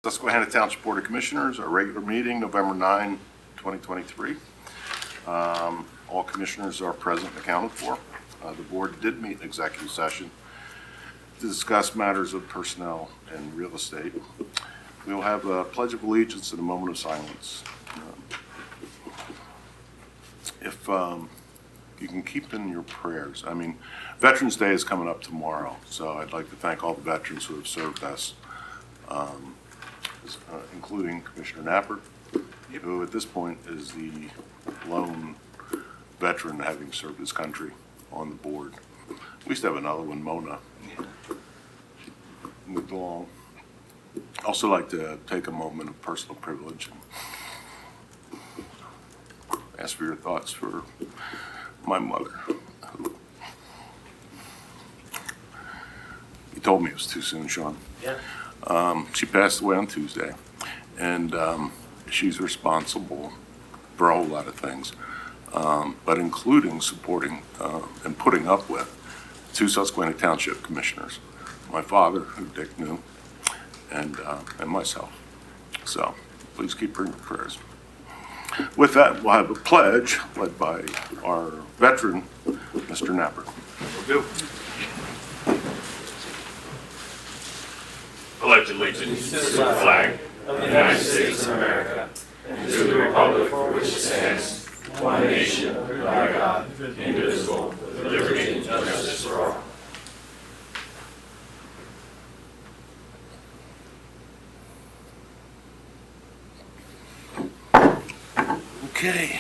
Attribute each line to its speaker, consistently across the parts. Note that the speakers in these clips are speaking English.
Speaker 1: Susquehanna Township Board of Commissioners, our regular meeting, November 9, 2023. All commissioners are present and accounted for. The board did meet in executive session to discuss matters of personnel and real estate. We will have a pledge of allegiance and a moment of silence. If you can keep in your prayers. I mean, Veterans Day is coming up tomorrow, so I'd like to thank all the veterans who have served us, including Commissioner Napper, who at this point is the lone veteran having served his country on the board. We used to have another one, Mona. Moved along. Also like to take a moment of personal privilege and ask for your thoughts for my mother. You told me it was too soon, Sean.
Speaker 2: Yeah.
Speaker 1: She passed away on Tuesday, and she's responsible for a whole lot of things, but including supporting and putting up with two Susquehanna Township commissioners, my father, who Dick knew, and myself. So please keep her in your prayers. With that, we'll have a pledge led by our veteran, Mr. Napper.
Speaker 2: Will do. Pledge allegiance to the flag of the United States of America and to the republic for which it stands, one nation, under God, indivisible, with liberty and justice for all.
Speaker 1: Okay.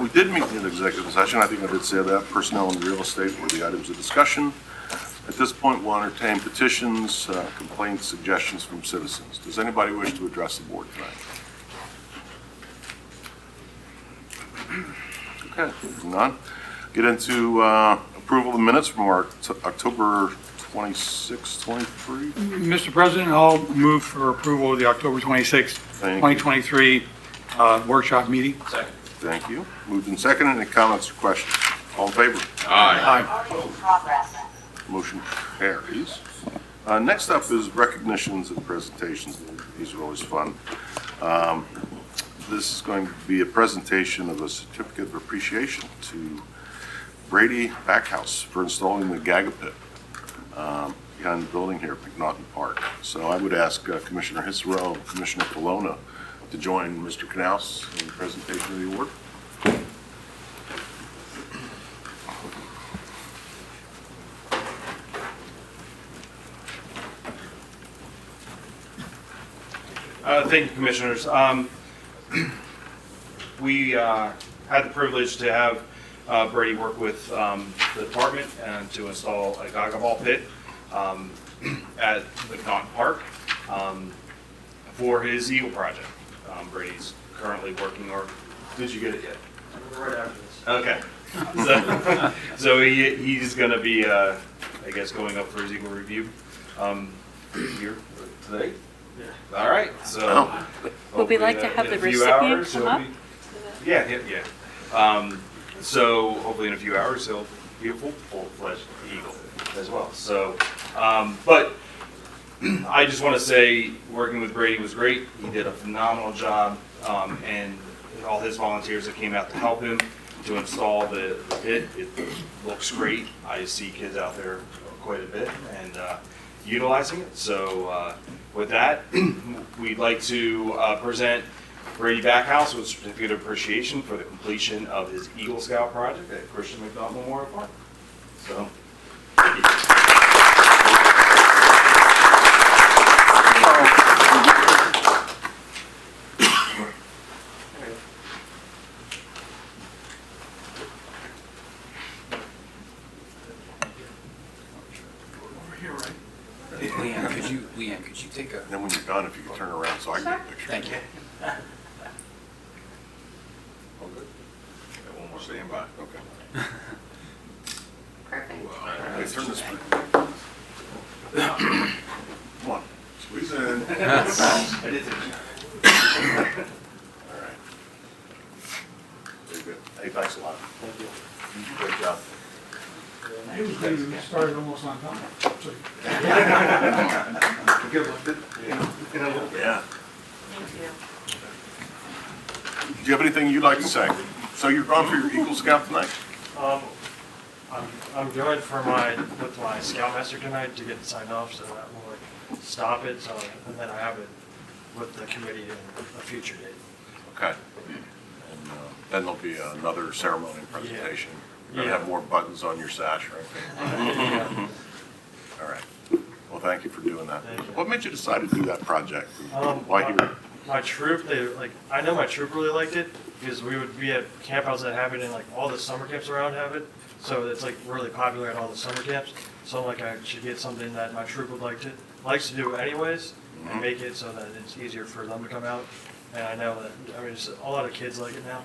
Speaker 1: We did meet in executive session. I think I did say that. Personnel and real estate were the items of discussion. At this point, we'll entertain petitions, complaints, suggestions from citizens. Does anybody wish to address the board tonight? Okay, none. Get into approval of the minutes from our October 26, 23.
Speaker 3: Mr. President, I'll move for approval of the October 26, 2023 workshop meeting.
Speaker 2: Second.
Speaker 1: Thank you. Moved and seconded. Any comments or questions? All in favor?
Speaker 3: Aye.
Speaker 1: Motion carries. Next up is recognitions and presentations. These are always fun. This is going to be a presentation of a certificate of appreciation to Brady Backhouse for installing the Gagapit behind the building here at McNaughton Park. So I would ask Commissioner Hisro and Commissioner Colonna to join Mr. Knaus in the presentation of the award.
Speaker 4: Thank you, Commissioners. We had the privilege to have Brady work with the department and to install a Gaga ball pit at McNaughton Park for his Eagle project. Brady's currently working, or did you get it yet?
Speaker 2: Right after this.
Speaker 4: Okay. So he's going to be, I guess, going up for his Eagle review here today. Yeah. All right. So
Speaker 5: would we like to have the recipient come up?
Speaker 4: Yeah. So hopefully in a few hours he'll be a full-fledged Eagle as well. So, but I just want to say working with Brady was great. He did a phenomenal job, and all his volunteers that came out to help him to install the pit. It looks great. I see kids out there quite a bit and utilizing it. So with that, we'd like to present Brady Backhouse with a certificate of appreciation for the completion of his Eagle Scout project at Christian McDonald Memorial Park. So, thank you.
Speaker 6: Leanne, could you take a...
Speaker 1: And then when you're done, if you could turn around so I can get a picture.
Speaker 6: Thank you.
Speaker 1: All good? Got one more stand by. Okay.
Speaker 5: Perfect.
Speaker 1: Hey, turn this way. Come on. Squeeze in.
Speaker 4: I did think
Speaker 1: All right. Very good. Hey, thanks a lot. Thank you. Great job.
Speaker 3: You started almost on time.
Speaker 1: Yeah.
Speaker 5: Thank you.
Speaker 1: Do you have anything you'd like to say? So you're going for your Eagle Scout tonight?
Speaker 6: I'm going with my Scoutmaster tonight to get it signed off, so that will like stop it, so, and then I have it with the committee in a future date.
Speaker 1: Okay. And then there'll be another ceremony and presentation. You're gonna
Speaker 6: Yeah.
Speaker 1: have more buttons on your sash, right?
Speaker 6: Yeah.
Speaker 1: All right. Well, thank you for doing that.
Speaker 6: Thank you.
Speaker 1: What made you decide to do that project? Why you?
Speaker 6: My troop, I know my troop really liked it, because we would be at campouts that have it, and like all the summer camps around have it, so it's like really popular at all the summer camps. So I'm like, I should get something that my troop would likes to do anyways, and make it so that it's easier for them to come out. And I know that, I mean, just a lot of kids like it now,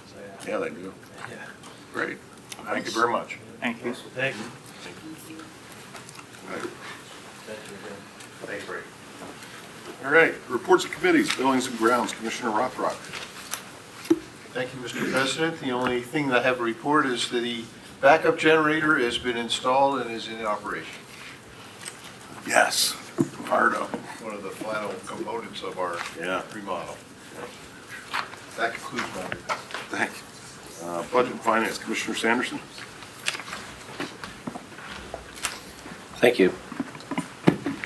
Speaker 6: so yeah.
Speaker 1: Yeah, they do.
Speaker 6: Yeah.
Speaker 1: Great. Thank you very much.
Speaker 3: Thank you.
Speaker 6: Thank you.
Speaker 1: All right.
Speaker 6: Thank you again.
Speaker 4: Thanks, Brady.
Speaker 1: All right, reports of committees, buildings and grounds, Commissioner Rothrock.
Speaker 7: Thank you, Mr. President. The only thing that I have to report is that the backup generator has been installed and is in operation.
Speaker 1: Yes, fired up.
Speaker 7: One of the final components of our
Speaker 1: Yeah.
Speaker 7: remodel. That concludes my report.
Speaker 1: Thank you. Budget and Finance, Commissioner Sanderson.
Speaker 8: Thank you.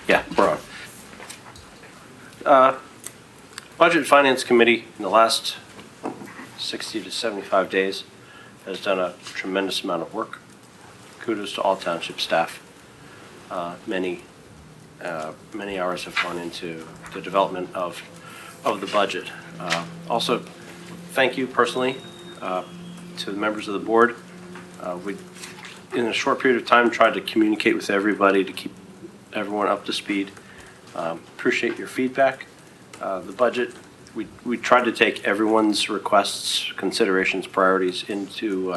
Speaker 8: Yeah, we're on. Budget and Finance Committee in the last 60 to 75 days has done a tremendous amount of work. Kudos to all township staff. Many hours have gone into the development of the budget. Also, thank you personally to the members of the board. We, in a short period of time, tried to communicate with everybody to keep everyone up to speed. Appreciate your feedback. The budget, we tried to take everyone's requests, considerations, priorities into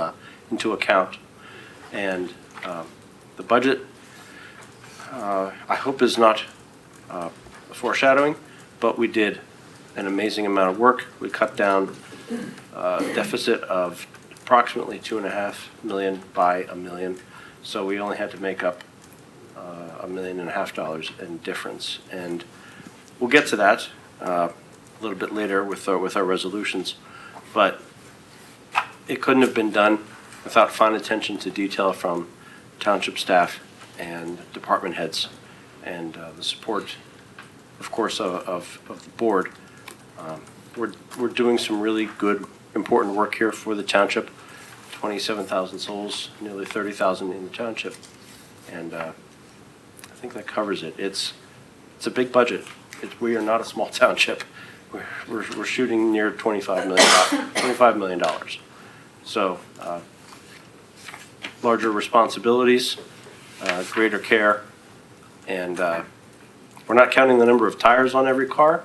Speaker 8: account. And the budget, I hope is not foreshadowing, but we did an amazing amount of work. We cut down a deficit of approximately $2.5 million by $1 million. So we only had to make up $1.5 million in difference. And we'll get to that a little bit later with our resolutions. But it couldn't have been done without fine attention to detail from township staff and department heads, and the support, of course, of the board. We're doing some really good, important work here for the township. 27,000 souls, nearly 30,000 in the township, and I think that covers it. It's a big budget. We are not a small township. We're shooting near $25 million. So larger responsibilities, greater care, and we're not counting the number of tires on every car,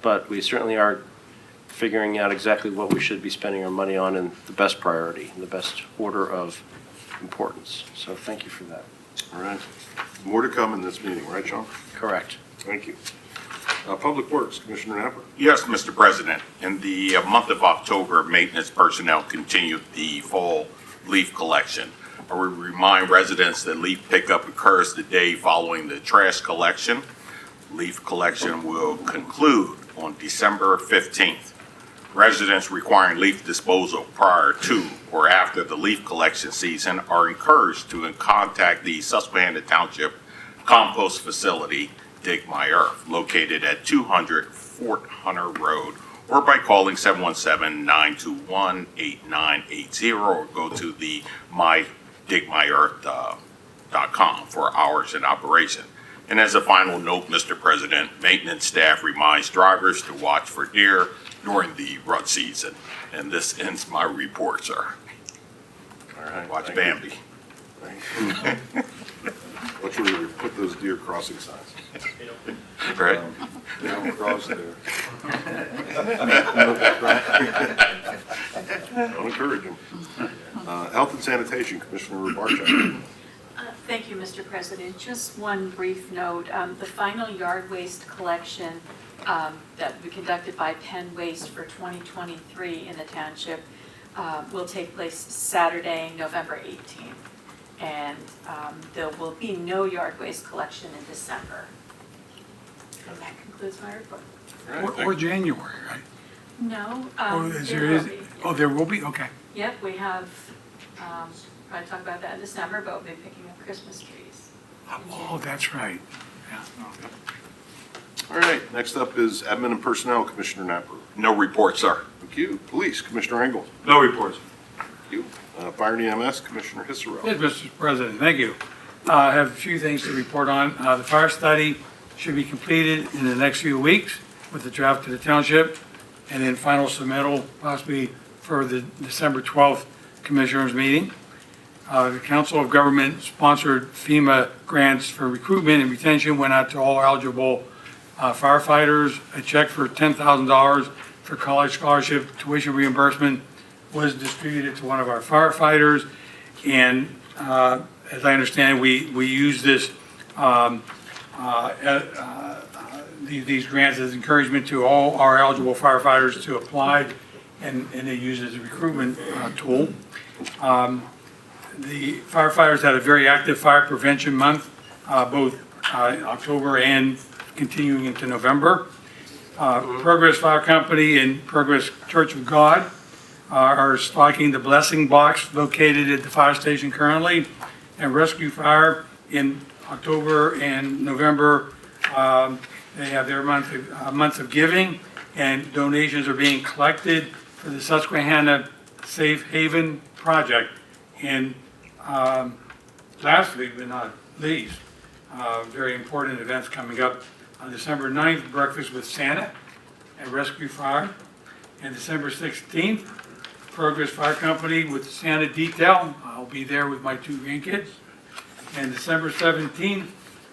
Speaker 8: but we certainly are figuring out exactly what we should be spending our money on and the best priority, the best order of importance. So thank you for that.
Speaker 1: All right. More to come in this meeting, right, Sean?
Speaker 8: Correct.
Speaker 1: Thank you. Public Works, Commissioner Napper.
Speaker 9: Yes, Mr. President. In the month of October, maintenance personnel continued the fall leaf collection. I would remind residents that leaf pickup occurs the day following the trash collection. Leaf collection will conclude on December 15th. Residents requiring leaf disposal prior to or after the leaf collection season are encouraged to contact the Susquehanna Township compost facility, Dig My Earth, located at 200 Fort Hunter Road, or by calling 717-921-8980, or go to the digmyearth.com for hours in operation. And as a final note, Mr. President, maintenance staff reminds drivers to watch for deer during the rut season. And this ends my report, sir.
Speaker 1: All right.
Speaker 9: Watch
Speaker 1: thank you.
Speaker 9: Bambi.
Speaker 1: Let's really put those deer crossing signs.
Speaker 9: Right?
Speaker 1: They don't cross there. Don't encourage them. Health and Sanitation, Commissioner Robarchuk.
Speaker 5: Thank you, Mr. President. Just one brief note. The final yard waste collection that we conducted by Penn Waste for 2023 in the township will take place Saturday, November 18th. And there will be no yard waste collection in December. And that concludes my report.
Speaker 1: All right, thank
Speaker 3: Or
Speaker 1: you.
Speaker 3: January, right?
Speaker 5: No,
Speaker 3: Oh, is
Speaker 5: there
Speaker 3: there
Speaker 5: will
Speaker 3: is,
Speaker 5: be.
Speaker 3: oh, there will be, okay.
Speaker 5: Yep, we have, probably talk about that in December, but we'll be picking up Christmas trees.
Speaker 3: Oh, that's right. Yeah.
Speaker 1: All right, next up is Admin and Personnel, Commissioner Napper.
Speaker 9: No report, sir.
Speaker 1: Thank you. Police, Commissioner Engel.
Speaker 4: No reports.
Speaker 1: Thank you. Fire and EMS, Commissioner Hisarel.
Speaker 3: Yes, Mr. President, thank you. I have a few things to report on. The fire study should be completed in the next few weeks with the draft to the township, and then final submittal possibly for the December 12th Commissioners meeting. The Council of Government sponsored FEMA grants for recruitment and retention went out to all eligible firefighters. A check for $10,000 for college scholarship tuition reimbursement was distributed to one of our firefighters. And as I understand, we use this, these grants as encouragement to all our eligible firefighters to apply, and they use it as a recruitment tool. The firefighters had a very active fire prevention month, both October and continuing into November. Progress Fire Company and Progress Church of God are stocking the blessing box located at the fire station currently. And Rescue Fire in October and November, they have their month of giving, and donations are being collected for the Susquehanna Safe Haven project. And lastly, but not least, very important events coming up. On December 9th, breakfast with Santa at Rescue Fire. And December 16th, Progress Fire Company with Santa Detail. I'll be there with my 2 grandkids. And December 17th,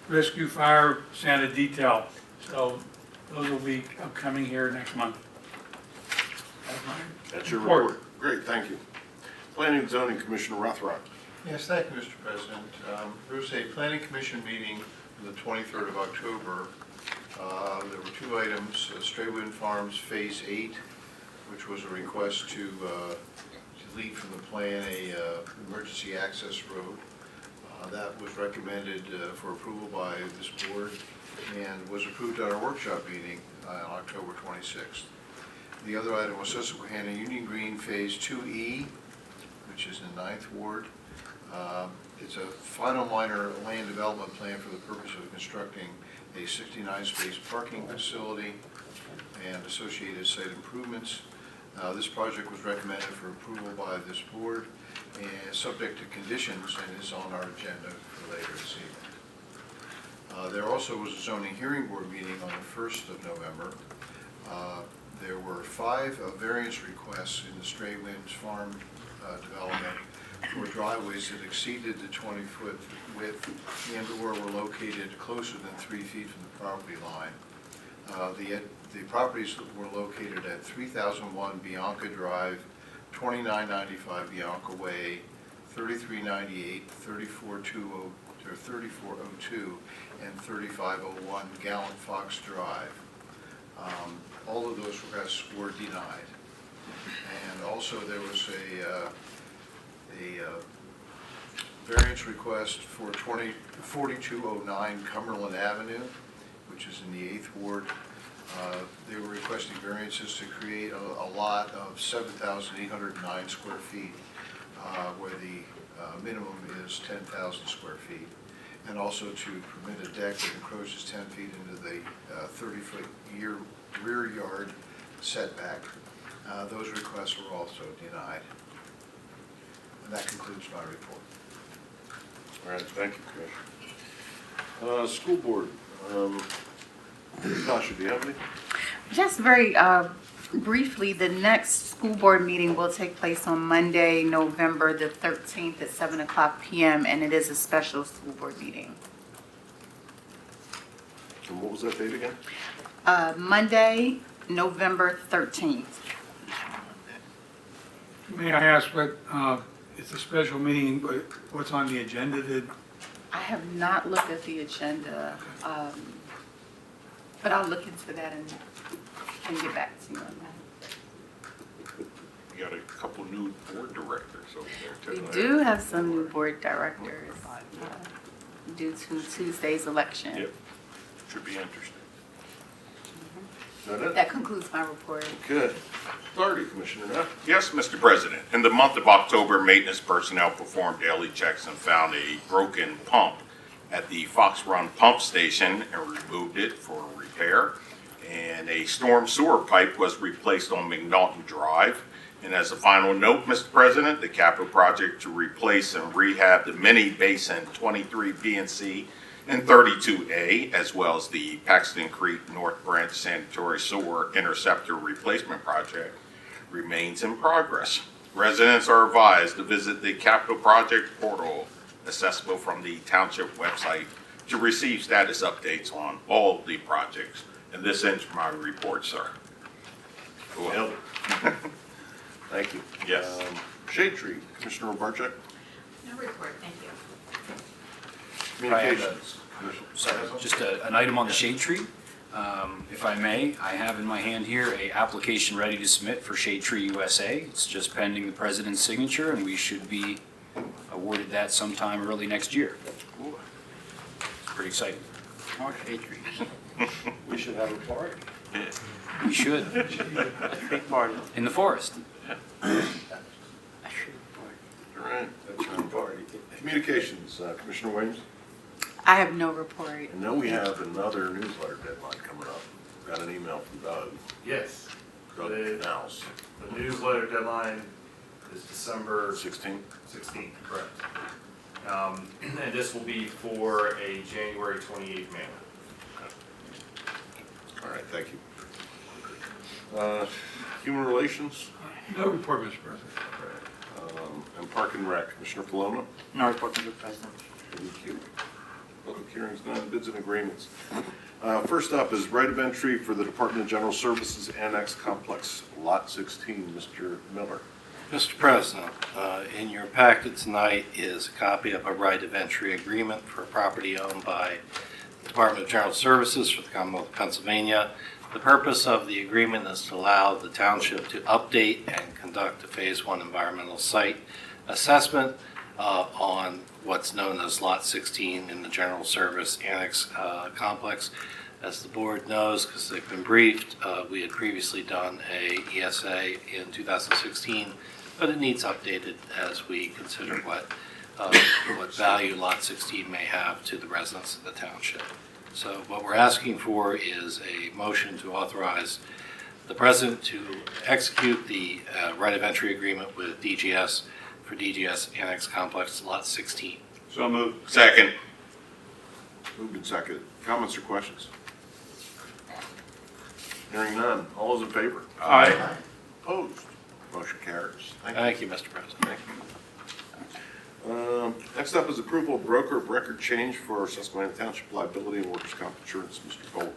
Speaker 3: Rescue Fire Santa Detail. So those will be upcoming here next month.
Speaker 1: That's your report. Great, thank you. Planning and Zoning, Commissioner Rothrock.
Speaker 7: Yes, thank you, Mr. President. There was a planning commission meeting on the 23rd of October. There were 2 items, Straywind Farms Phase 8, which was a request to delete from the plan a emergency access road. That was recommended for approval by this board and was approved at our workshop meeting on October 26th. The other item was Susquehanna Union Green Phase 2E, which is in the 9th Ward. It's a final minor land development plan for the purpose of constructing a 69-space parking facility and associated site improvements. This project was recommended for approval by this board and subject to conditions and is on our agenda for later this evening. There also was a zoning hearing board meeting on the 1st of November. There were 5 variance requests in the Straywinds Farm development for driveways that exceeded the 20-foot width and or were located closer than 3 feet from the property line. The properties were located at 3001 Bianca Drive, 2995 Bianca Way, 3398, 3402, and 3501 Gallant Fox Drive. All of those requests were denied. And also there was a variance request for 4209 Cumberland Avenue, which is in the 8th Ward. They were requesting variances to create a lot of 7,809 square feet, where the minimum is 10,000 square feet, and also to permit a deck that encroaches 10 feet into the 30-foot rear yard setback. Those requests were also denied. And that concludes my report.
Speaker 1: All right, thank you, Commissioner. School Board, Natasha, do you have any?
Speaker 10: Just very briefly, the next school board meeting will take place on Monday, November the 13th at 7:00 p.m. and it is a special school board meeting.
Speaker 1: And what was that date again?
Speaker 10: Monday, November 13th.
Speaker 3: May I ask what, it's a special meeting, but what's on the agenda that,
Speaker 10: I have not looked at the agenda, but I'll look into that and get back to you on that.
Speaker 9: You got a couple new board directors.
Speaker 1: over
Speaker 10: We
Speaker 1: there.
Speaker 10: do have some new board directors due to Tuesday's election.
Speaker 1: Yep. Should be interesting. Is that it?
Speaker 10: That concludes my report.
Speaker 1: Good. Authority, Commissioner Knapp.
Speaker 9: Yes, Mr. President. In the month of October, maintenance personnel performed daily checks and found a broken pump at the Fox Run Pump Station and removed it for repair. And a storm sewer pipe was replaced on McNaughton Drive. And as a final note, Mr. President, the capital project to replace and rehab the mini basin 23B and C and 32A, as well as the Paxton Creek North Branch Sanitary Sewer Interceptor Replacement Project, remains in progress. Residents are advised to visit the capital project portal accessible from the township website to receive status updates on all of the projects. And this ends my report, sir.
Speaker 1: Nailed it. Thank you.
Speaker 9: Yes.
Speaker 1: Shade Tree, Commissioner Barcheck.
Speaker 5: No report, thank you.
Speaker 1: Communications.
Speaker 11: Sorry, just an item on the shade tree. If I may, I have in my hand here a application ready to submit for Shade Tree USA. It's just pending the president's signature, and we should be awarded that sometime early next year. It's pretty exciting.
Speaker 8: More shade trees.
Speaker 1: We should have a party.
Speaker 11: We should,
Speaker 8: Big party.
Speaker 11: in the forest.
Speaker 1: All right, that's your party. Communications, Commissioner Williams.
Speaker 10: I have no report.
Speaker 1: And then we have another newsletter deadline coming up. Got an email from Doug.
Speaker 12: Yes,
Speaker 1: Doug Knauss,
Speaker 12: the newsletter deadline is December
Speaker 1: 16.
Speaker 12: 16th, correct. And this will be for a January 28th mailing.
Speaker 1: All right, thank you. Human Relations
Speaker 3: No report, Mr. President.
Speaker 1: and Park and Rec, Commissioner Colonna.
Speaker 8: No report, Mr. President.
Speaker 1: Thank you. Public hearings done, bids and agreements. First up is right of entry for the Department of General Services Annex Complex, Lot 16, Mr. Miller.
Speaker 13: Mr. President, in your packet tonight is a copy of a right of entry agreement for a property owned by the Department of General Services for the Commonwealth of Pennsylvania. The purpose of the agreement is to allow the township to update and conduct a Phase 1 environmental site assessment on what's known as Lot 16 in the General Service Annex Complex. As the board knows, because they've been briefed, we had previously done a ESA in 2016, but it needs updated as we consider what value Lot 16 may have to the residents of the township. So what we're asking for is a motion to authorize the president to execute the right of entry agreement with DGS for DGS Annex Complex Lot 16.
Speaker 1: So moved.
Speaker 9: Second.
Speaker 1: Moved and seconded. Comments or questions? Hearing none. All those in favor?
Speaker 13: Aye.
Speaker 1: Opposed? Motion carries.
Speaker 13: Thank you, Mr. President.
Speaker 1: Thank you. Next up is approval of broker of record change for Susquehanna Township liability and workers' comp insurance, Mr. Bolko.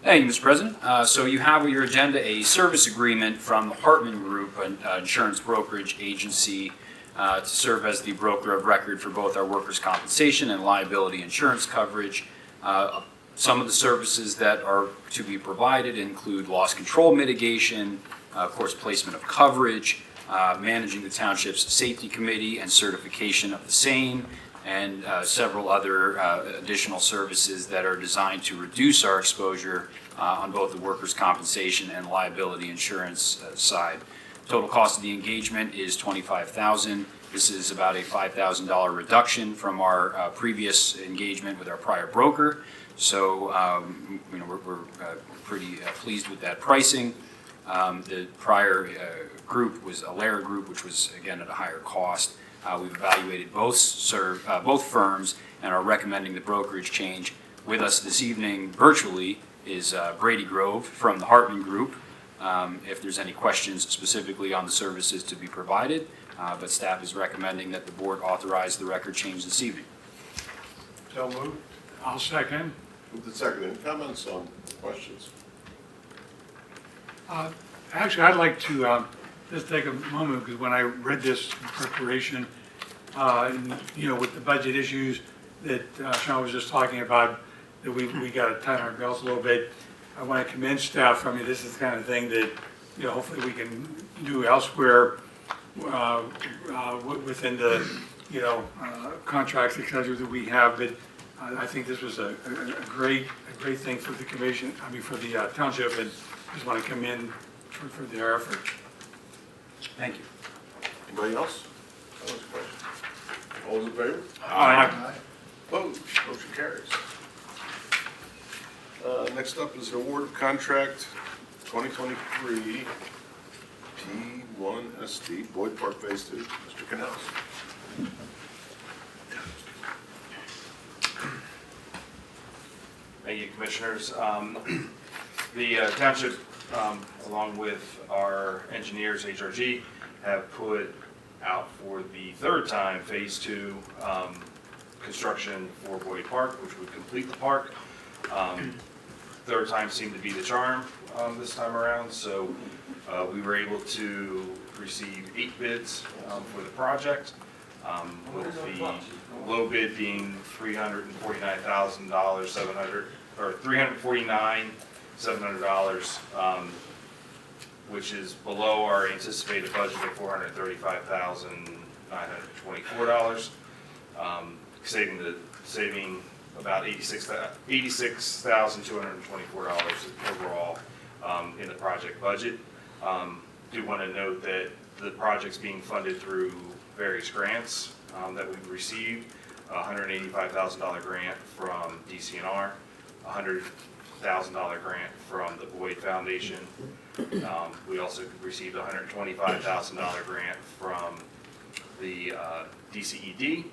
Speaker 11: Thank you, Mr. President. So you have on your agenda a service agreement from the Hartman Group, an insurance brokerage agency, to serve as the broker of record for both our workers' compensation and liability insurance coverage. Some of the services that are to be provided include loss control mitigation, of course, placement of coverage, managing the township's safety committee and certification of the same, and several other additional services that are designed to reduce our exposure on both the workers' compensation and liability insurance side. Total cost of the engagement is $25,000. This is about a $5,000 reduction from our previous engagement with our prior broker. So, we're pretty pleased with that pricing. The prior group was a Lara Group, which was, again, at a higher cost. We've evaluated both firms and are recommending the brokerage change. With us this evening virtually is Brady Grove from the Hartman Group. If there's any questions specifically on the services to be provided, but staff is recommending that the board authorize the record change this evening.
Speaker 1: So moved.
Speaker 3: I'll second.
Speaker 1: Moved and seconded. Any comments on questions?
Speaker 3: Actually, I'd like to just take a moment, because when I read this in preparation, with the budget issues that Sean was just talking about, that we got to tighten our belts a little bit, I want to commend staff. I mean, this is the kind of thing that, hopefully we can do elsewhere. within the, contracts, et cetera, that we have. But I think this was a great thing for the commission, for the township, and just want to commend for their effort. Thank you.
Speaker 1: Anybody else? Comments or questions? All those in favor?
Speaker 3: Aye.
Speaker 1: Opposed? Motion carries. Next up is an award of contract 2023 P1ST Boyd Park Phase 2. Mr. Canals.
Speaker 4: Thank you, Commissioners. The township, along with our engineers, HRG, have put out for the third time Phase 2 construction for Boyd Park, which would complete the park. Third time seemed to be the charm this time around, so we were able to receive 8 bids for the project, with the low bid being $349,700, which is below our anticipated budget of $435,924, saving about $86,224 overall in the project budget. Do want to note that the project's being funded through various grants that we've received. A $185,000 grant from DCNR, a $100,000 grant from the Boyd Foundation. We also received a $125,000 grant from the DCED.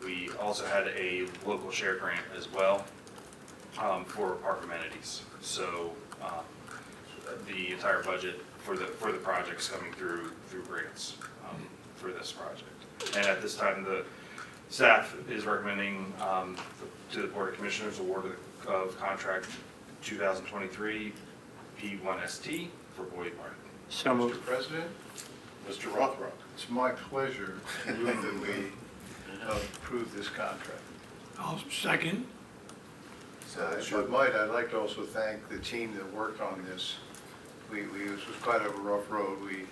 Speaker 4: We also had a local share grant as well for park amenities. So the entire budget for the project's coming through grants for this project. And at this time, the staff is recommending to the Board of Commissioners award of contract 2023 P1ST for Boyd Park.
Speaker 3: So moved.
Speaker 7: Mr. President,
Speaker 1: Mr. Rothrock.
Speaker 7: it's my pleasure to move that we approve this contract.
Speaker 3: I'll second.
Speaker 7: If I might, I'd like to also thank the team that worked on this. This was quite a rough road. We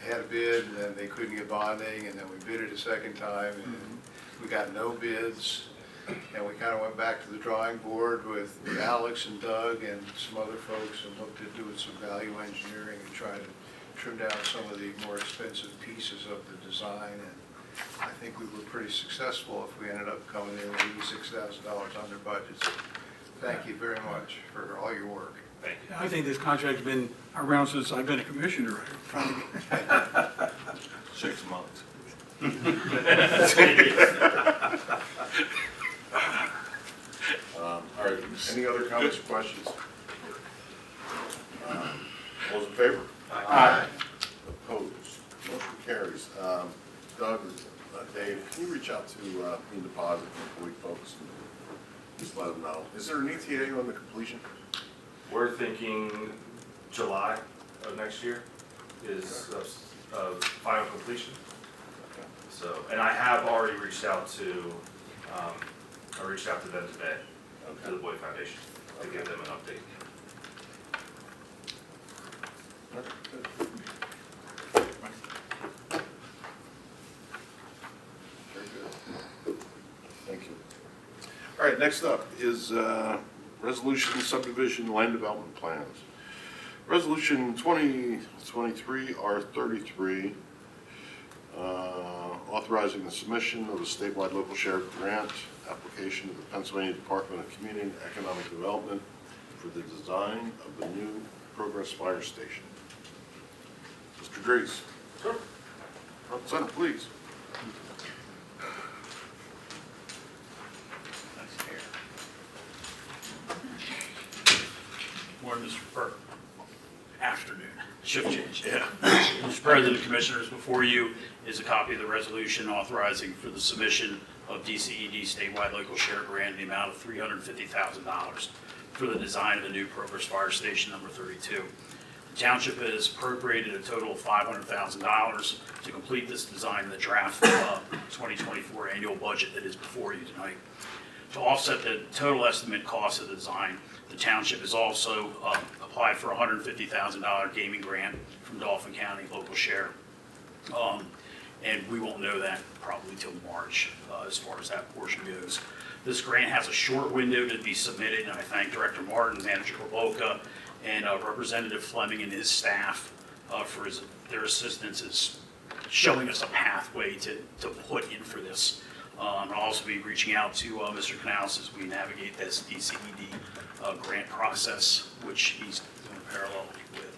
Speaker 7: had a bid, and then they couldn't get bonding, and then we bid it a second time, and we got no bids. And we kind of went back to the drawing board with Alex and Doug and some other folks and looked at doing some value engineering and try to trim down some of the more expensive pieces of the design. And I think we were pretty successful if we ended up coming in with $86,000 under budget. So thank you very much for all your work.
Speaker 4: Thank you.
Speaker 3: I think this contract's been around since I've been a commissioner.
Speaker 1: 6 months. All right, any other comments or questions? All those in favor?
Speaker 3: Aye.
Speaker 1: Opposed? Motion carries. Doug, Dave, can you reach out to Mean Deposit before we folks and just let them know? Is there an ETA on the completion?
Speaker 12: We're thinking July of next year is final completion. So, and I have already reached out to them today, to the Boyd Foundation, to give them an update.
Speaker 1: Okay, good. Very good. Thank you. All right, next up is Resolution Subdivision Land Development Plans. Resolution 2023 R33, authorizing the submission of a statewide local share grant application to the Pennsylvania Department of Community and Economic Development for the design of the new Progress Fire Station. Mr. Dries. Sir. Front and center, please.
Speaker 14: Morning, Mr. Burke. Afternoon. Shift change. Yeah. Mr. President, Commissioners, before you is a copy of the resolution authorizing for the submission of DCED statewide local share grant in the amount of $350,000 for the design of the new Progress Fire Station number 32. The township has appropriated a total of $500,000 to complete this design in the draft 2024 annual budget that is before you tonight. To offset the total estimate cost of the design, the township has also applied for a $150,000 gaming grant from Dauphin County local share. And we won't know that probably till March, as far as that portion goes. This grant has a short window to be submitted, and I thank Director Martin, Manager Koloka, and Representative Fleming and his staff for their assistance is showing us a pathway to put in for this. And I'll also be reaching out to Mr. Canals as we navigate this DCED grant process, which he's doing parallel with.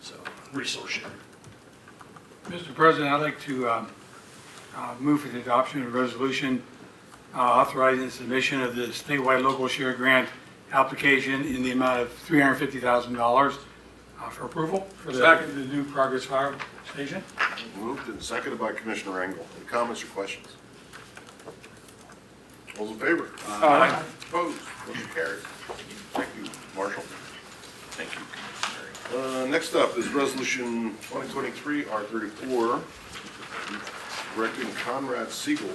Speaker 14: So, resource sharing.
Speaker 3: Mr. President, I'd like to move for the adoption of a resolution authorizing the submission of the statewide local share grant application in the amount of $350,000 for approval for the new Progress Fire Station.
Speaker 1: Moved and seconded by Commissioner Engel. Any comments or questions? All's in favor?
Speaker 3: Aye.
Speaker 1: Opposed? Motion carries. Thank you, Marshall.
Speaker 9: Thank you.
Speaker 1: Next up is Resolution 2023 R34, directing Conrad Siegel,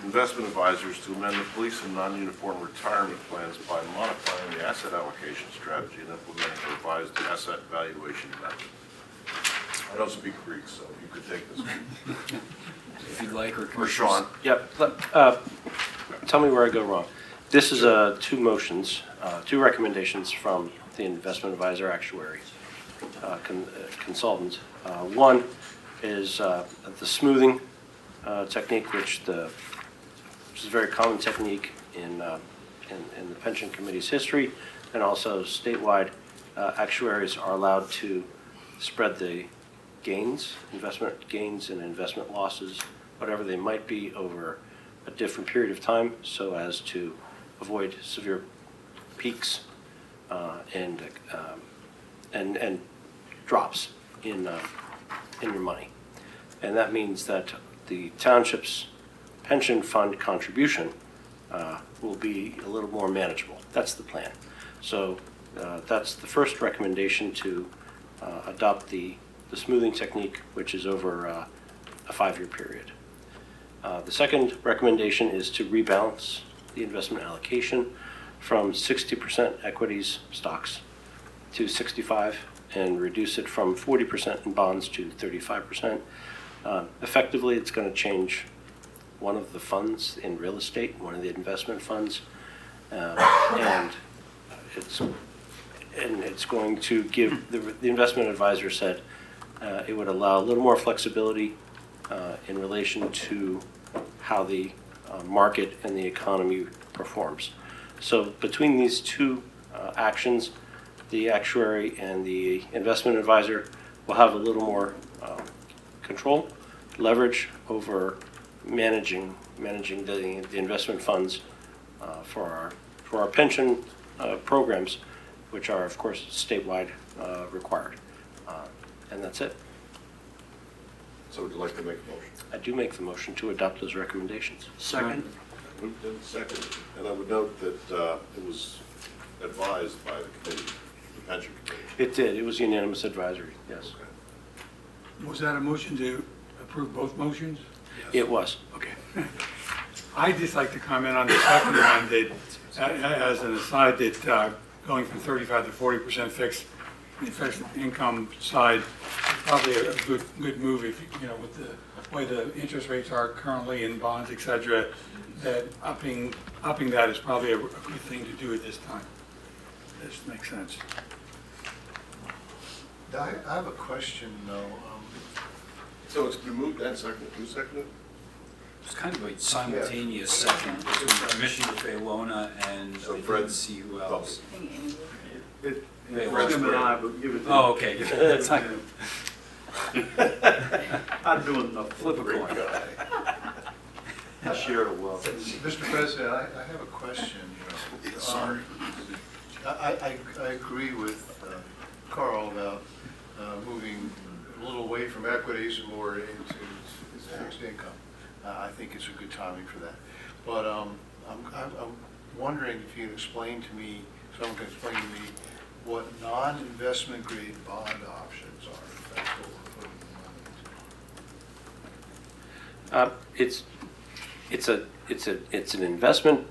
Speaker 1: investment advisors, to amend the police and non-uniform retirement plans by modifying the asset allocation strategy and implementing a revised asset valuation method. I don't speak Greek, so you could take this one.
Speaker 11: If you'd like,
Speaker 1: Or Sean.
Speaker 8: Yep, tell me where I go wrong. This is two recommendations from the investment advisor actuary consultant. One is the smoothing technique, which is a very common technique in the pension committee's history, and also statewide actuaries are allowed to spread the gains, investment gains and investment losses, whatever they might be, over a different period of time, so as to avoid severe peaks and drops in your money. And that means that the township's pension fund contribution will be a little more manageable. That's the plan. So that's the first recommendation, to adopt the smoothing technique, which is over a 5-year period. The second recommendation is to rebalance the investment allocation from 60% equities stocks to 65%, and reduce it from 40% in bonds to 35%. Effectively, it's going to change one of the funds in real estate, one of the investment funds, and it's going to give, the investment advisor said it would allow a little more flexibility in relation to how the market and the economy performs. So between these two actions, the actuary and the investment advisor will have a little more control, leverage over managing the investment funds for our pension programs, which are, of course, statewide required. And that's it.
Speaker 1: So would you like to make a motion?
Speaker 8: I do make the motion to adopt those recommendations.
Speaker 14: Second.
Speaker 1: Moved and seconded. And I would note that it was advised by the committee, the pension committee.
Speaker 8: It did. It was unanimous advisory, yes.
Speaker 3: Was that a motion to approve both motions?
Speaker 8: It was.
Speaker 3: Okay. I'd just like to comment on the second one, that, as an aside, that going from 35 to 40% fixed income side is probably a good move, if you know, with the way the interest rates are currently in bonds, et cetera, that upping that is probably a good thing to do at this time. This makes sense.
Speaker 7: I have a question, though.
Speaker 1: So it's been moved and seconded. Who seconded?
Speaker 11: It's kind of a simultaneous second between Commissioner Failona and
Speaker 1: So
Speaker 11: I
Speaker 1: Fred-
Speaker 11: didn't see who else.
Speaker 1: Fred's
Speaker 11: Oh, okay. That's not-
Speaker 14: I'm doing enough.
Speaker 11: Flip a coin.
Speaker 14: I shared a wealth.
Speaker 7: Mr. President, I have a question.
Speaker 1: Sorry.
Speaker 7: I agree with Carl about moving a little away from equities and more into fixed income. I think it's a good timing for that. But I'm wondering if you can explain to me, someone can explain to me, what non-investment grade bond options are. If that's what we're putting the money into.
Speaker 8: It's an investment.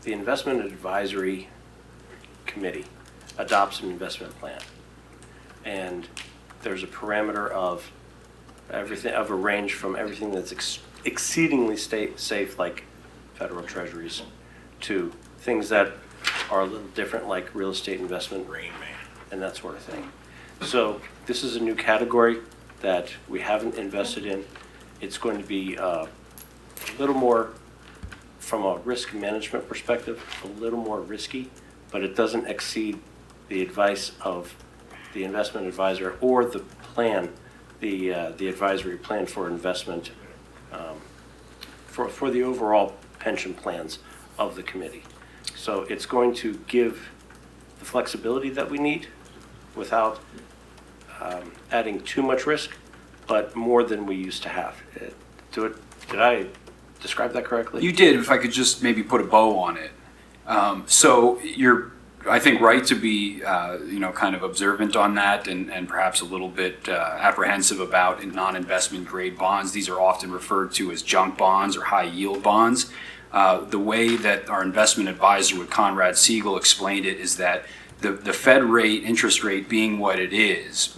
Speaker 8: The investment advisory committee adopts an investment plan, and there's a parameter of everything of a range from everything that's exceedingly safe, like federal treasuries, to things that are a little different, like real estate investment,
Speaker 9: Rain Man.
Speaker 8: and that sort of thing. So this is a new category that we haven't invested in. It's going to be a little more, from a risk management perspective, a little more risky, but it doesn't exceed the advice of the investment advisor or the plan, the advisory plan for investment for the overall pension plans of the committee. So it's going to give the flexibility that we need without adding too much risk, but more than we used to have. Did I describe that correctly?
Speaker 11: You did, if I could just maybe put a bow on it. So you're, I think, right to be, kind of observant on that and perhaps a little bit apprehensive about non-investment grade bonds. These are often referred to as junk bonds or high yield bonds. The way that our investment advisor with Conrad Siegel explained it is that the Fed rate, interest rate being what it is,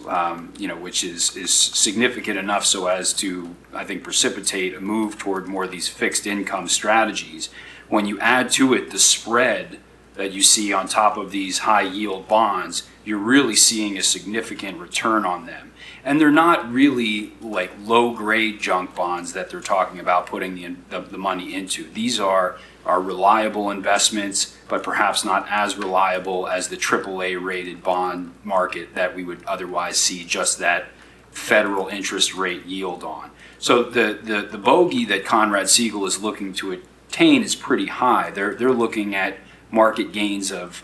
Speaker 11: which is significant enough so as to, I think, precipitate a move toward more of these fixed income strategies. When you add to it the spread that you see on top of these high yield bonds, you're really seeing a significant return on them. And they're not really like low grade junk bonds that they're talking about putting the money into. These are reliable investments, but perhaps not as reliable as the AAA rated bond market that we would otherwise see just that federal interest rate yield on. So the bogey that Conrad Siegel is looking to attain is pretty high. They're looking at market gains of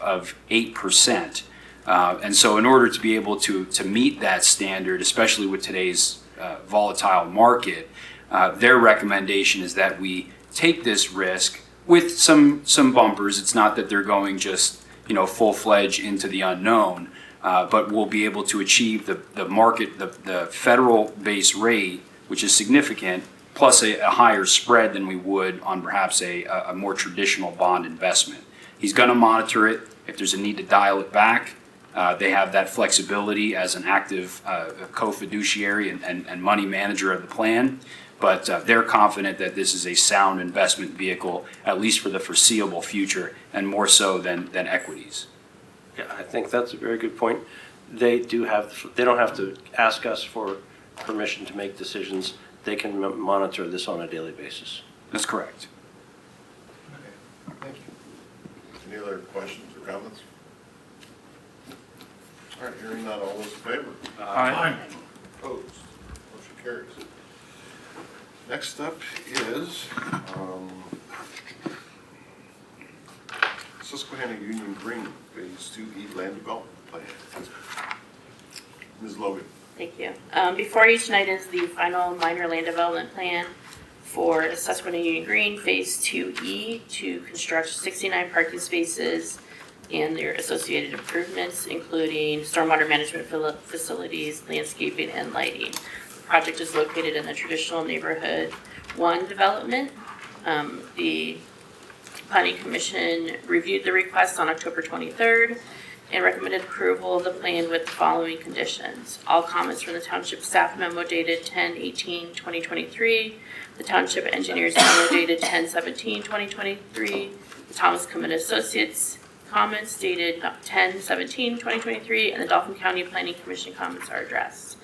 Speaker 11: 8%. And so in order to be able to meet that standard, especially with today's volatile market, their recommendation is that we take this risk with some bumpers. It's not that they're going just full-fledged into the unknown, but we'll be able to achieve the market, the federal base rate, which is significant, plus a higher spread than we would on perhaps a more traditional bond investment. He's going to monitor it. If there's a need to dial it back, they have that flexibility as an active co-fiduciary and money manager of the plan. But they're confident that this is a sound investment vehicle, at least for the foreseeable future, and more so than equities.
Speaker 8: Yeah, I think that's a very good point. They don't have to ask us for permission to make decisions. They can monitor this on a daily basis.
Speaker 11: That's correct.
Speaker 7: Okay, thank you.
Speaker 2: Any other questions or comments? All right, hearing none, all those in favor?
Speaker 3: Aye.
Speaker 2: Opposed? Motion carries. Next up is Susquehanna Union Green Phase 2E Land Development Plan. Ms. Logan.
Speaker 15: Thank you. Before you tonight is the final minor land development plan for Susquehanna Union Green Phase 2E to construct 69 parking spaces and their associated improvements, including stormwater management facilities, landscaping, and lighting. The project is located in the traditional neighborhood 1 development. The Planning Commission reviewed the request on October 23rd and recommended approval of the plan with the following conditions. All comments from the Township staff memo dated 10/18/2023, the Township engineer's memo dated 10/17/2023, the Thomas Common Associates comments dated 10/17/2023, and the Dauphin County Planning Commission comments are addressed.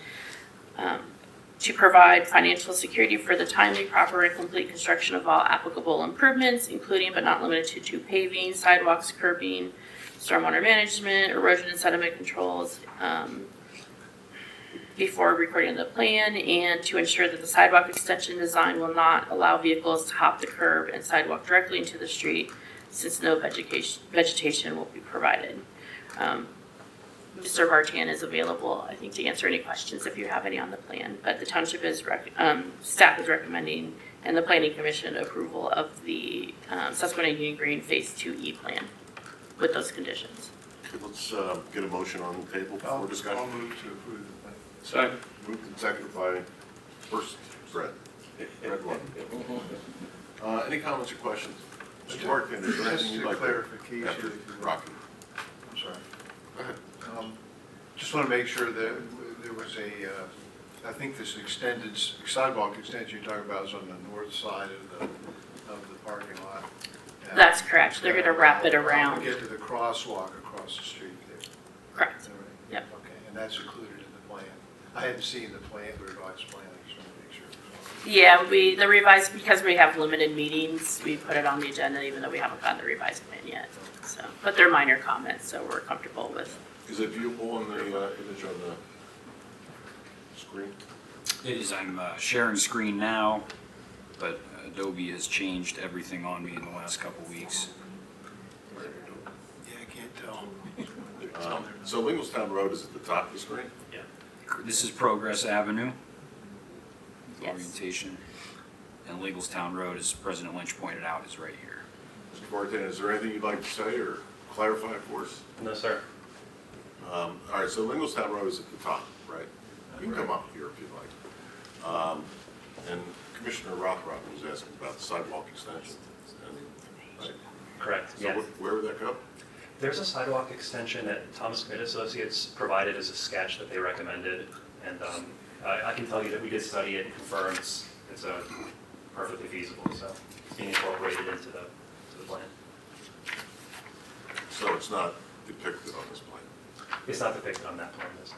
Speaker 15: To provide financial security for the timely, proper, and complete construction of all applicable improvements, including but not limited to paving, sidewalks, curbing, stormwater management, erosion and sediment controls, before recording the plan, and to ensure that the sidewalk extension design will not allow vehicles to hop the curb and sidewalk directly into the street, since no vegetation will be provided. Mr. Vartan is available, I think, to answer any questions if you have any on the plan, but the Township is, staff is recommending, and the Planning Commission approval of the Susquehanna Union Green Phase 2E plan with those conditions.
Speaker 2: Okay, let's get a motion on the table for discussion.
Speaker 7: I'll move to approve the plan.
Speaker 2: Second. Moved and seconded by first Brett. Brett one. Any comments or questions? Mr. Martin, is there anything you'd like to?
Speaker 7: Clarification.
Speaker 2: Rocky.
Speaker 7: I'm sorry.
Speaker 2: Go ahead.
Speaker 7: Just want to make sure that there was I think this extended sidewalk extension you're talking about is on the north side of the parking lot. And
Speaker 15: That's correct. They're gonna wrap it around.
Speaker 7: To get to the crosswalk across the street there.
Speaker 15: Correct.
Speaker 7: Is that right?
Speaker 15: Yep.
Speaker 7: Okay, and that's included in the plan. I hadn't seen the plan, the revised plan, I just want to make sure.
Speaker 15: Yeah, the revised, because we have limited meetings, we put it on the agenda even though we haven't gotten the revised plan yet. So, but they're minor comments, so we're comfortable with.
Speaker 1: Is it viewable in the image on the screen?
Speaker 11: It is, I'm sharing screen now, but Adobe has changed everything on me in the last couple weeks.
Speaker 7: Yeah, I can't tell.
Speaker 1: So Lingelstown Road is at the top of the screen?
Speaker 11: This is Progress Avenue.
Speaker 15: Yes.
Speaker 11: Orientation. And Lingelstown Road, as President Lynch pointed out, is right here.
Speaker 1: Mr. Martin, is there anything you'd like to say or clarify for us?
Speaker 12: No, sir.
Speaker 1: All right, so Lingelstown Road is at the top, right? You can come up here if you'd like. And Commissioner Rothrock was asking about the sidewalk extension. Right?
Speaker 16: Correct,
Speaker 1: So
Speaker 16: yes.
Speaker 1: where would that go?
Speaker 16: There's a sidewalk extension that Thomas Smith Associates provided as a sketch that they recommended. And I can tell you that we did study it and confirm it's perfectly feasible, so it's being incorporated into the plan.
Speaker 1: So it's not depicted on this plan?
Speaker 16: It's not depicted on that plan, is it?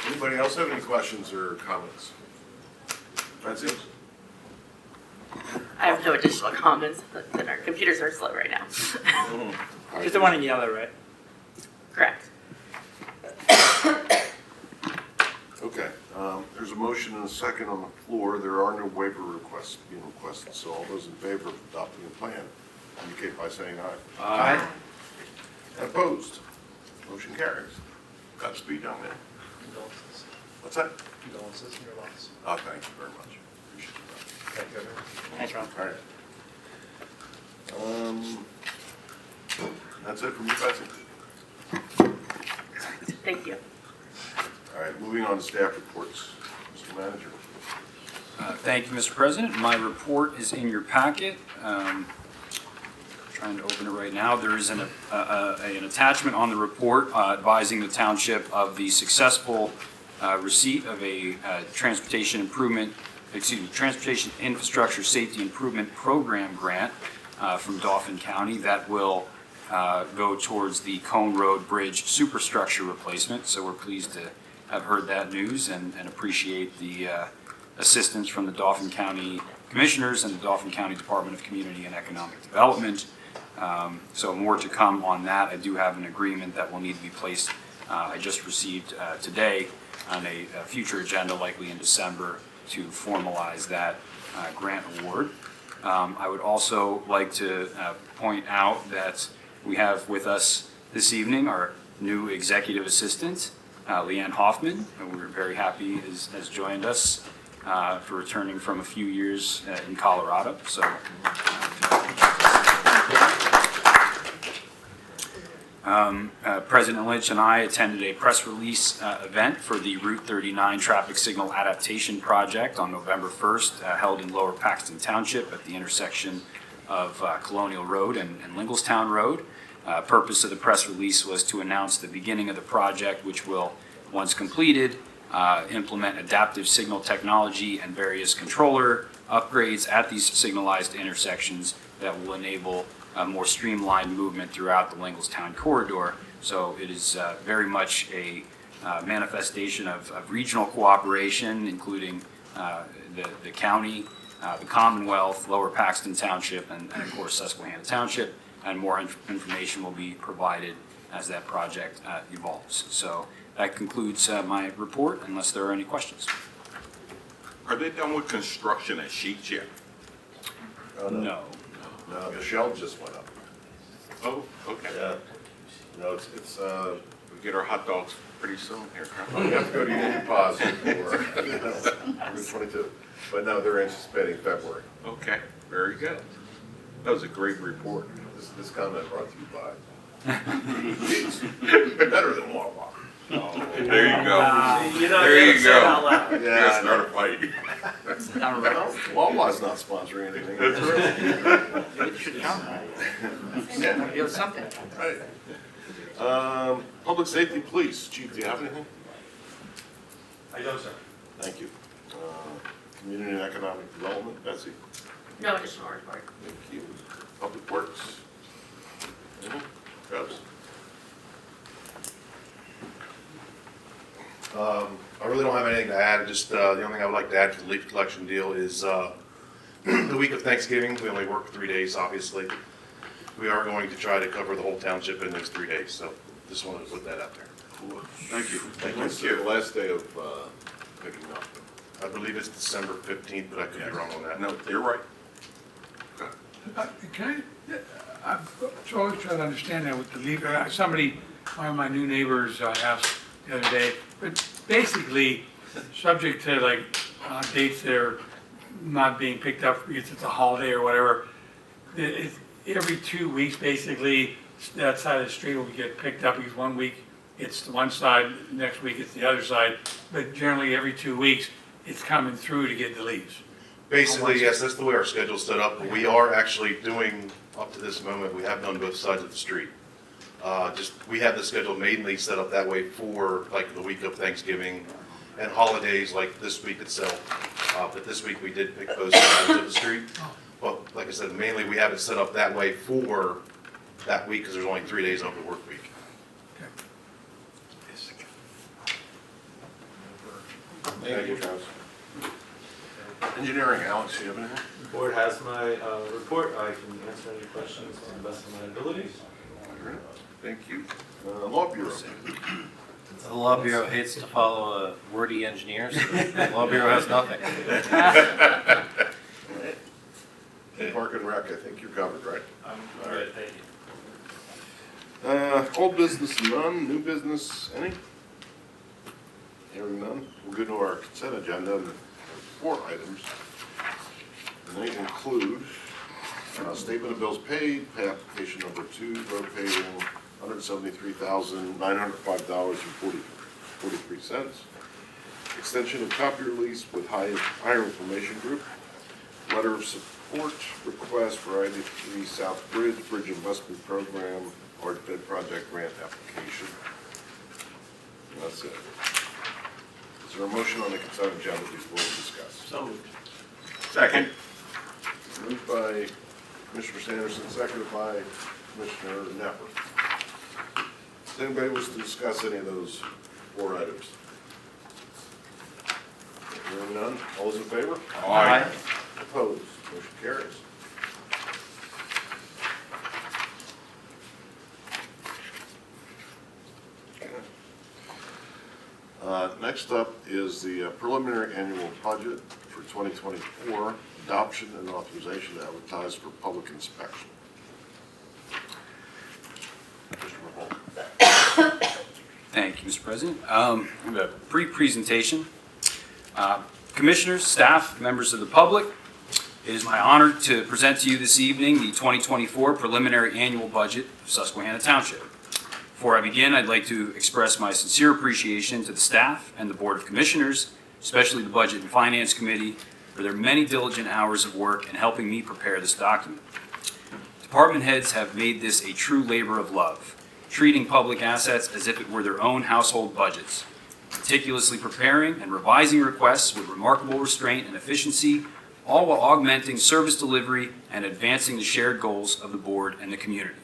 Speaker 1: Anybody else have any questions or comments? Betsy?
Speaker 15: I have no additional comments, but our computers are slow right now.
Speaker 17: Just the one in yellow, right?
Speaker 15: Correct.
Speaker 1: Okay, there's a motion and a second on the floor. There are no waiver requests being requested, so all those in favor of adopting the plan indicate by saying aye.
Speaker 11: Aye.
Speaker 1: Opposed? Motion carries. Godspeed, young man.
Speaker 16: Condolences.
Speaker 1: What's that?
Speaker 16: Condolences in your loss.
Speaker 1: Oh, thank you very much. Appreciate that.
Speaker 16: Thank you, everyone.
Speaker 17: Thanks, Ron.
Speaker 1: All right. That's it from you, Betsy?
Speaker 15: Thank you.
Speaker 1: All right, moving on to staff reports. Mr. Manager.
Speaker 11: Thank you, Mr. President. My report is in your packet. Trying to open it right now. There is an attachment on the report advising the township of the successful receipt of a transportation infrastructure safety improvement program grant from Dauphin County that will go towards the Cone Road Bridge superstructure replacement. So we're pleased to have heard that news and appreciate the assistance from the Dauphin County Commissioners and the Dauphin County Department of Community and Economic Development. So more to come on that. I do have an agreement that will need to be placed, I just received today, on a future agenda, likely in December, to formalize that grant award. I would also like to point out that we have with us this evening our new executive assistant, Leanne Hoffman, and we're very happy has joined us for returning from a few years in Colorado. So. President Lynch and I attended a press release event for the Route 39 traffic signal adaptation project on November 1st, held in Lower Paxton Township at the intersection of Colonial Road and Lingelstown Road. Purpose of the press release was to announce the beginning of the project, which will, once completed, implement adaptive signal technology and various controller upgrades at these signalized intersections that will enable more streamlined movement throughout the Lingelstown corridor. So it is very much a manifestation of regional cooperation, including the county, the Commonwealth, Lower Paxton Township, and of course Susquehanna Township, and more information will be provided as that project evolves. So that concludes my report, unless there are any questions.
Speaker 9: Are they done with construction at Sheets yet?
Speaker 11: No.
Speaker 1: No, the shell just went up.
Speaker 9: Oh, okay.
Speaker 1: Yeah. No, it's
Speaker 9: We get our hot dogs pretty soon here.
Speaker 1: you have to go to Union Plaza for Route 22. But no, they're anticipating February.
Speaker 9: Okay, very good. That was a great report.
Speaker 1: This comment brought to you by. Better than Wawa.
Speaker 9: There you go.
Speaker 17: You're not
Speaker 9: There
Speaker 17: gonna
Speaker 9: you
Speaker 17: say it out
Speaker 9: go.
Speaker 17: loud.
Speaker 1: Yeah,
Speaker 9: Let's start a fight.
Speaker 1: Wawa's not sponsoring anything.
Speaker 17: You should count, right?
Speaker 1: Yeah.
Speaker 17: Give us something.
Speaker 1: Right. Public safety, police. Chief, do you have anything?
Speaker 12: I don't, sir.
Speaker 1: Thank you. Community and economic development, Betsy.
Speaker 15: No additional report.
Speaker 1: Thank you. Public works. Anything? Travis?
Speaker 18: I really don't have anything to add, just the only thing I would like to add to the leaf collection deal is the week of Thanksgiving, we only work 3 days, obviously. We are going to try to cover the whole township in those 3 days, so just wanted to put that out there.
Speaker 1: Thank you. Thank you. The last day of picking up.
Speaker 18: I believe it's December 15th, but I could be wrong on that.
Speaker 1: No, you're right.
Speaker 3: Can I'm always trying to understand that with the leave, somebody, one of my new neighbors asked the other day, but basically, subject to like dates that are not being picked up because it's a holiday or whatever, every 2 weeks, basically, that side of the street will get picked up because 1 week it's the one side, next week it's the other side, but generally every 2 weeks, it's coming through to get the leaves.
Speaker 18: Basically, yes, that's the way our schedule's set up, but we are actually doing, up to this moment, we have done both sides of the street. We have the schedule mainly set up that way for like the week of Thanksgiving and holidays like this week itself. But this week we did pick both sides of the street. But like I said, mainly we have it set up that way for that week because there's only 3 days of the work week.
Speaker 1: Thank you, Travis. Engineering, Alex, do you have anything?
Speaker 12: The board has my report. I can answer any questions to the best of my abilities.
Speaker 1: Thank you. Law Bureau.
Speaker 13: The Law Bureau hates to follow wordy engineers. The Law Bureau has nothing.
Speaker 1: Park and Rec, I think you're covered, right?
Speaker 12: I'm good, thank you.
Speaker 1: Old business, none. New business, any? Hearing none. We'll go to our consent agenda and 4 items. And they include statement of bills paid, pay application number 2, road paving, $173,905.43. Extension of copier lease with Higher Information Group. Letter of support request for I-83 South Bridge Investment Program, Art Bed Project Grant Application. And that's it. Is there a motion on the consent agenda before we discuss?
Speaker 12: So moved.
Speaker 1: Second. Moved by Commissioner Sanderson, seconded by Commissioner Knepper. Does anybody wish to discuss any of those 4 items? Hearing none, all those in favor?
Speaker 12: Aye.
Speaker 1: Opposed, motion carries. Next up is the preliminary annual budget for 2024, adoption and authorization to advertise for public inspection.
Speaker 11: Thank you, Mr. President. I have a brief presentation. Commissioners, staff, members of the public, it is my honor to present to you this evening the 2024 preliminary annual budget of Susquehanna Township. Before I begin, I'd like to express my sincere appreciation to the staff and the Board of Commissioners, especially the Budget and Finance Committee, for their many diligent hours of work in helping me prepare this document. Department heads have made this a true labor of love, treating public assets as if it were their own household budgets, meticulously preparing and revising requests with remarkable restraint and efficiency, all while augmenting service delivery and advancing the shared goals of the board and the community.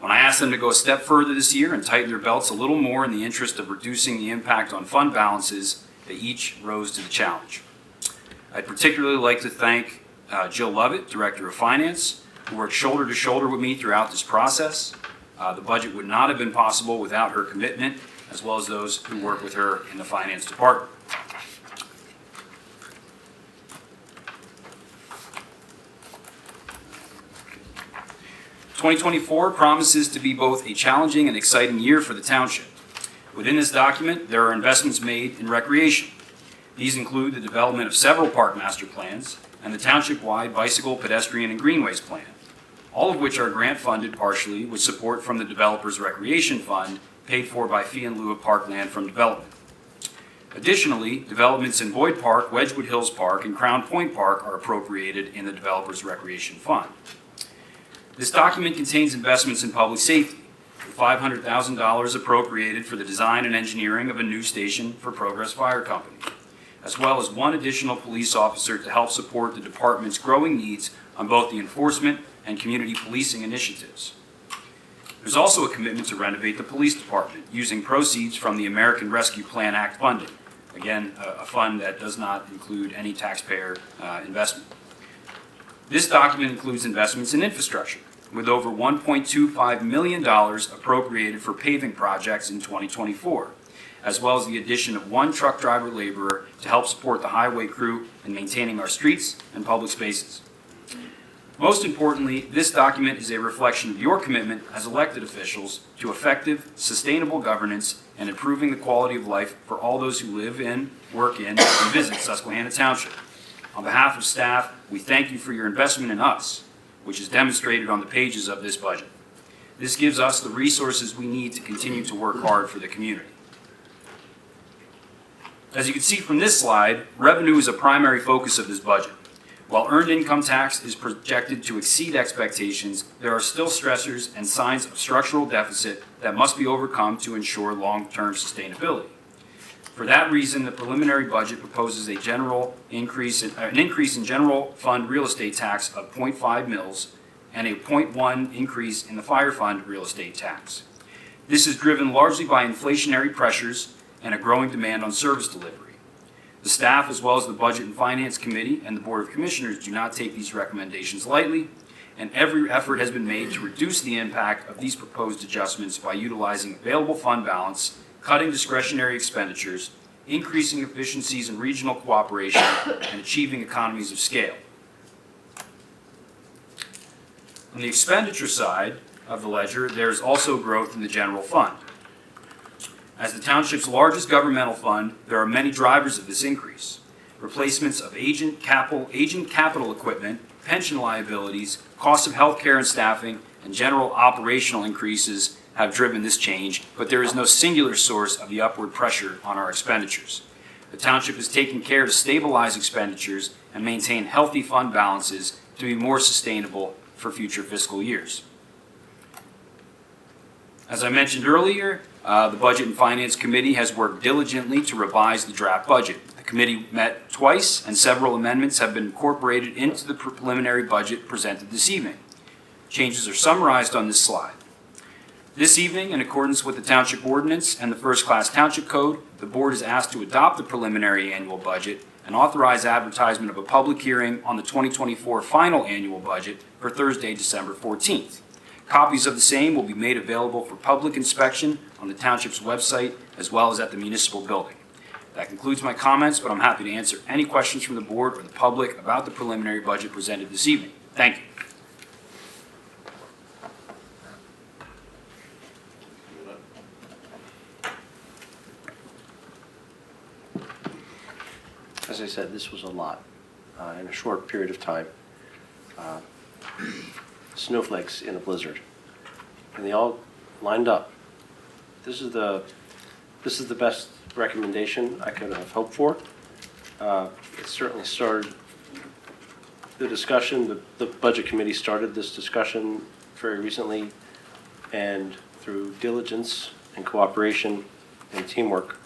Speaker 11: When I asked them to go a step further this year and tighten their belts a little more in the interest of reducing the impact on fund balances, they each rose to the challenge. I'd particularly like to thank Jill Lovett, Director of Finance, who worked shoulder to shoulder with me throughout this process. The budget would not have been possible without her commitment, as well as those who work with her in the Finance Department. "2024 promises to be both a challenging and exciting year for the township. Within this document, there are investments made in recreation. These include the development of several park master plans and the township-wide bicycle, pedestrian, and greenways plan, all of which are grant-funded partially with support from the Developers Recreation Fund, paid for by fee in lieu of parkland from development. Additionally, developments in Boyd Park, Wedgewood Hills Park, and Crown Point Park are appropriated in the Developers Recreation Fund. This document contains investments in public safety, with with $500,000 appropriated for the design and engineering of a new station for Progress Fire Company, as well as one additional police officer to help support the department's growing needs on both the enforcement and community policing initiatives. There's also a commitment to renovate the police department using proceeds from the American Rescue Plan Act funding. Again, a fund that does not include any taxpayer investment. This document includes investments in infrastructure, with over $1.25 million appropriated for paving projects in 2024, as well as the addition of one truck driver laborer to help support the highway crew in maintaining our streets and public spaces. Most importantly, this document is a reflection of your commitment as elected officials to effective, sustainable governance and improving the quality of life for all those who live in, work in, and visit Susquehanna Township. On behalf of staff, we thank you for your investment in us, which is demonstrated on the pages of this budget. This gives us the resources we need to continue to work hard for the community. As you can see from this slide, revenue is a primary focus of this budget. While earned income tax is projected to exceed expectations, there are still stressors and signs of structural deficit that must be overcome to ensure long-term sustainability. For that reason, the preliminary budget proposes an increase in general fund real estate tax of 0.5 mils and a 0.1 increase in the fire fund real estate tax. This is driven largely by inflationary pressures and a growing demand on service delivery. The staff, as well as the Budget and Finance Committee and the Board of Commissioners, do not take these recommendations lightly, and every effort has been made to reduce the impact of these proposed adjustments by utilizing available fund balance, cutting discretionary expenditures, increasing efficiencies in regional cooperation, and achieving economies of scale. On the expenditure side of the ledger, there is also growth in the general fund. As the township's largest governmental fund, there are many drivers of this increase. Replacements of aging capital equipment, pension liabilities, costs of healthcare and staffing, and general operational increases have driven this change, but there is no singular source of the upward pressure on our expenditures. The township is taking care to stabilize expenditures and maintain healthy fund balances to be more sustainable for future fiscal years. As I mentioned earlier, the Budget and Finance Committee has worked diligently to revise the draft budget. The committee met twice, and several amendments have been incorporated into the preliminary budget presented this evening. Changes are summarized on this slide. This evening, in accordance with the Township Ordinance and the First Class Township Code, the Board is asked to adopt the preliminary annual budget and authorize advertisement of a public hearing on the 2024 final annual budget for Thursday, December 14th. Copies of the same will be made available for public inspection on the Township's website as well as at the municipal building. That concludes my comments, but I'm happy to answer any questions from the board or the public about the preliminary budget presented this evening. Thank you.
Speaker 8: As I said, this was a lot in a short period of time. Snowflakes in a blizzard, and they all lined up. This is the best recommendation I could have hoped for. It certainly started the discussion. The Budget Committee started this discussion very recently, and through diligence and cooperation and teamwork,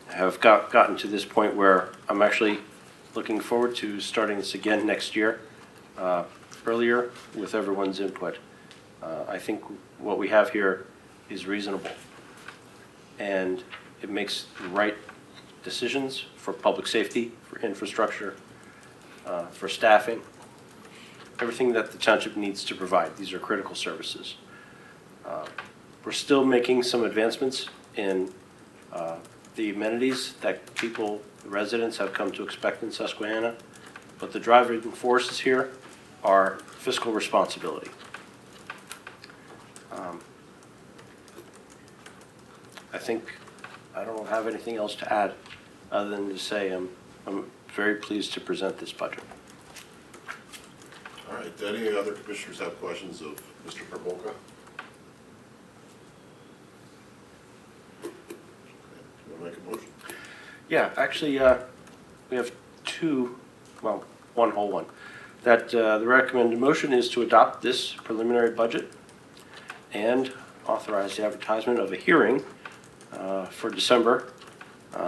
Speaker 8: have gotten to this point where I'm actually looking forward to starting this again next year. Earlier with everyone's input. I think what we have here is reasonable, and it makes the right decisions for public safety, for infrastructure, for staffing, everything that the township needs to provide. These are critical services. We're still making some advancements in the amenities that people, residents, have come to expect in Susquehanna, but the driving forces here are fiscal responsibility. I think I don't have anything else to add other than to say I'm very pleased to present this budget.
Speaker 19: All right, do any other commissioners have questions of Mr. Perbolka? You want to make a motion?
Speaker 8: Yeah, actually, we have one whole one. That the recommended motion is to adopt this preliminary budget and authorize the advertisement of a hearing for December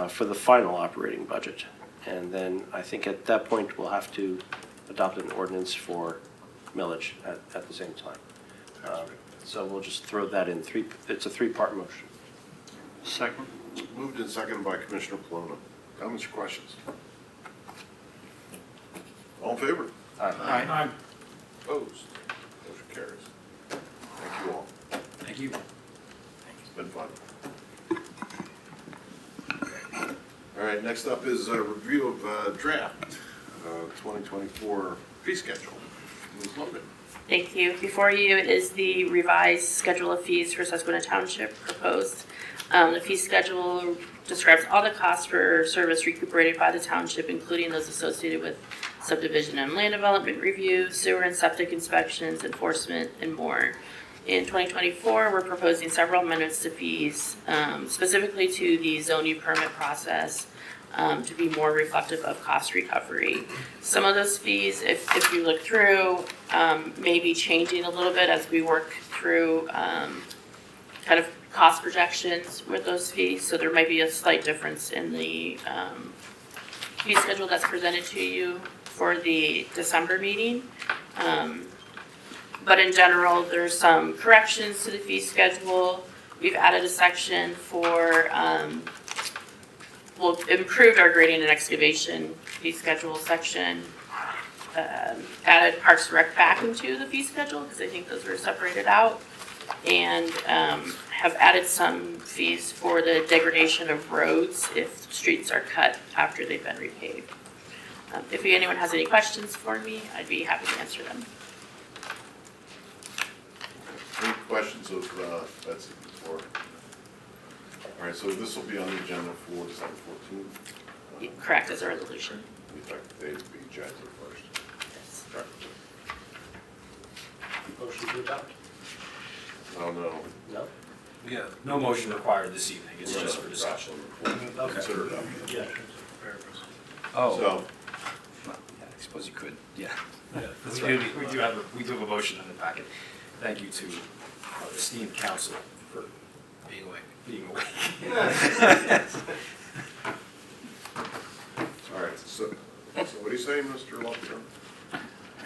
Speaker 8: for the final operating budget. And then I think at that point, we'll have to adopt an ordinance for millage at the same time. So we'll just throw that in it's a three-part motion.
Speaker 13: Second.
Speaker 1: Moved and seconded by Commissioner Polona. Comments or questions? All in favor?
Speaker 3: Aye.
Speaker 1: Opposed? Motion carries. Thank you all.
Speaker 11: Thank you.
Speaker 1: It's been fun. All right, next up is a review of draft 2024 fee schedule. Ms. Logan.
Speaker 15: Thank you. Before you is the revised schedule of fees for Susquehanna Township proposed. The fee schedule describes all the costs for service recuperated by the township, including those associated with subdivision and land development review, sewer and septic inspections, enforcement, and more. In 2024, we're proposing several amendments to fees, specifically to the zoning permit process, to be more reflective of cost recovery. Some of those fees, if you look through, may be changing a little bit as we work through kind of cost projections with those fees. So there might be a slight difference in the fee schedule that's presented to you for the December meeting. But in general, there's some corrections to the fee schedule. We've added a section for, well, improved our grading and excavation fee schedule section. Added Parks and Rec back into the fee schedule because I think those were separated out. And have added some fees for the degradation of roads if streets are cut after they've been repaved. If anyone has any questions for me, I'd be happy to answer them.
Speaker 1: Any questions of Betsy before? All right, so this will be on the agenda for December 14th.
Speaker 15: Correct, as a resolution.
Speaker 1: The effective date will be January 1st.
Speaker 15: Yes.
Speaker 2: Motion to adopt?
Speaker 1: Oh, no.
Speaker 2: No?
Speaker 11: Yeah. No motion required this evening, it's
Speaker 1: No,
Speaker 11: just for discussion.
Speaker 2: Okay.
Speaker 1: Consider adoption.
Speaker 2: Yeah.
Speaker 11: Oh.
Speaker 1: So,
Speaker 11: Yeah, I suppose you could, yeah.
Speaker 2: Yeah,
Speaker 11: That's
Speaker 2: we
Speaker 11: right.
Speaker 2: do-
Speaker 11: We do have a motion in the packet. Thank you to our esteemed council for
Speaker 13: Being away.
Speaker 11: being awake.
Speaker 1: all right, so what are you saying, Mr. Lopio?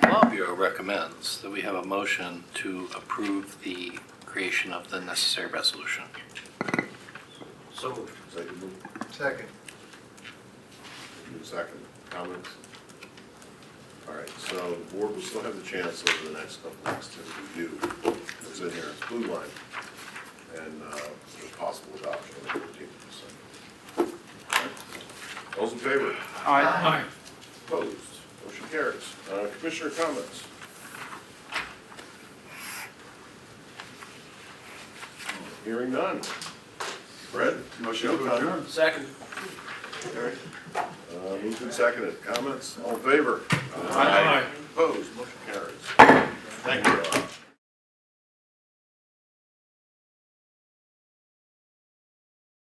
Speaker 13: Labio recommends that we have a motion to approve the creation of the necessary resolution.
Speaker 2: So moved.
Speaker 1: Is that your move?
Speaker 7: Second.
Speaker 1: Second, comments? All right, so the board will still have the chance over the next couple of weeks to review what's in here, it's blue line, and there's possible adoption on the 14th of December. All right. Those in favor?
Speaker 3: Aye.
Speaker 1: Opposed? Motion carries. Commissioner comments? Hearing none. Fred?
Speaker 7: Motion to adjourn.
Speaker 2: Second.
Speaker 1: Moved and seconded. Comments? All in favor?
Speaker 3: Aye.